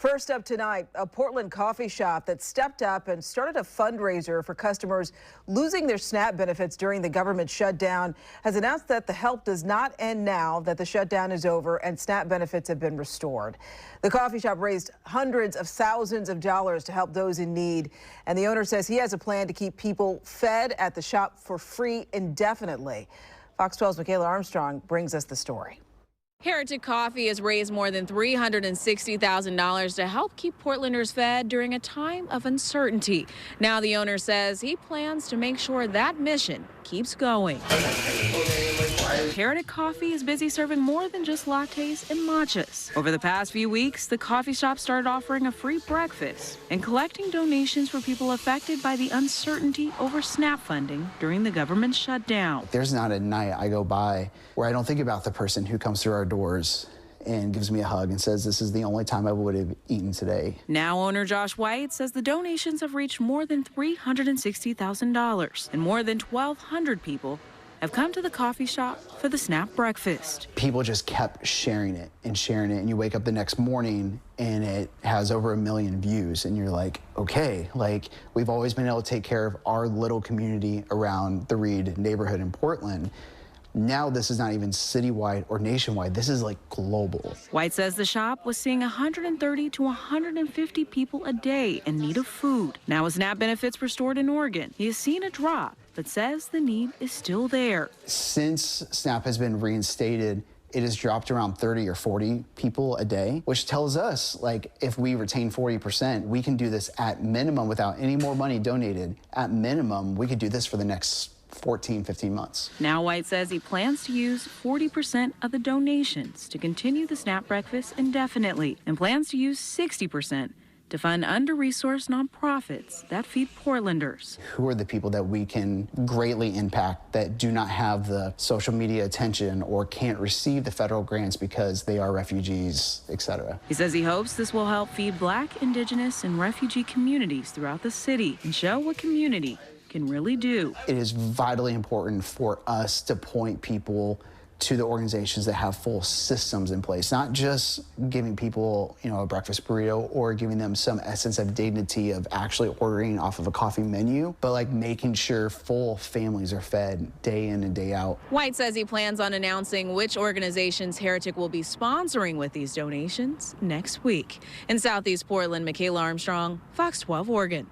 First up tonight, a Portland coffee shop that stepped up and started a fundraiser for customers losing their SNAP benefits during the government shutdown has announced that the help does not end now that the shutdown is over and SNAP benefits have been restored. The coffee shop raised hundreds of thousands of dollars to help those in need, and the owner says he has a plan to keep people fed at the shop for free indefinitely. Fox 12's Michaela Armstrong brings us the story. Heretic Coffee has raised more than $360,000 to help keep Portlanders fed during a time of uncertainty. Now the owner says he plans to make sure that mission keeps going. Heretic Coffee is busy serving more than just lattes and matchas. Over the past few weeks, the coffee shop started offering a free breakfast and collecting donations for people affected by the uncertainty over SNAP funding during the government shutdown. There's not a night I go by where I don't think about the person who comes through our doors and gives me a hug and says this is the only time I would have eaten today. Now owner Josh White says the donations have reached more than $360,000 and more than 1,200 people have come to the coffee shop for the SNAP breakfast. People just kept sharing it, and you wake up the next morning and it has over 1 million views, and you're like, okay, like we've always been able to take care of our little community around the Reed neighborhood in Portland. Now this is not even citywide or nationwide. This is like global. White says the shop was seeing 130 to 150 people a day in need of food. Now with SNAP benefits restored in Oregon, he has seen a drop, but says the need is still there. Since SNAP has been reinstated, it has dropped around 30 or 40 people a day, which tells us, like, if we retain 40%, we can do this at minimum without any more money donated. At minimum, we could do this for the next 14, 15 months. Now White says he plans to use 40% of the donations to continue the SNAP breakfast indefinitely and plans to use 60% to fund under-resourced nonprofits that feed Portlanders. Who are the people that we can greatly impact that do not have the social media attention or can't receive the federal grants because they are refugees, etc. He says he hopes this will help feed Black, Indigenous, and refugee communities throughout the city and show what community can really do. It is vitally important for us to point people to the organizations that have full systems in place, not just giving people, a breakfast burrito or giving them some essence of dignity of actually ordering off of a coffee menu, but like making sure full families are fed day in and day out. White says he plans on announcing which organizations Heretic will be sponsoring with these donations next week. In Southeast Portland, Michaela Armstrong, Fox 12 Oregon.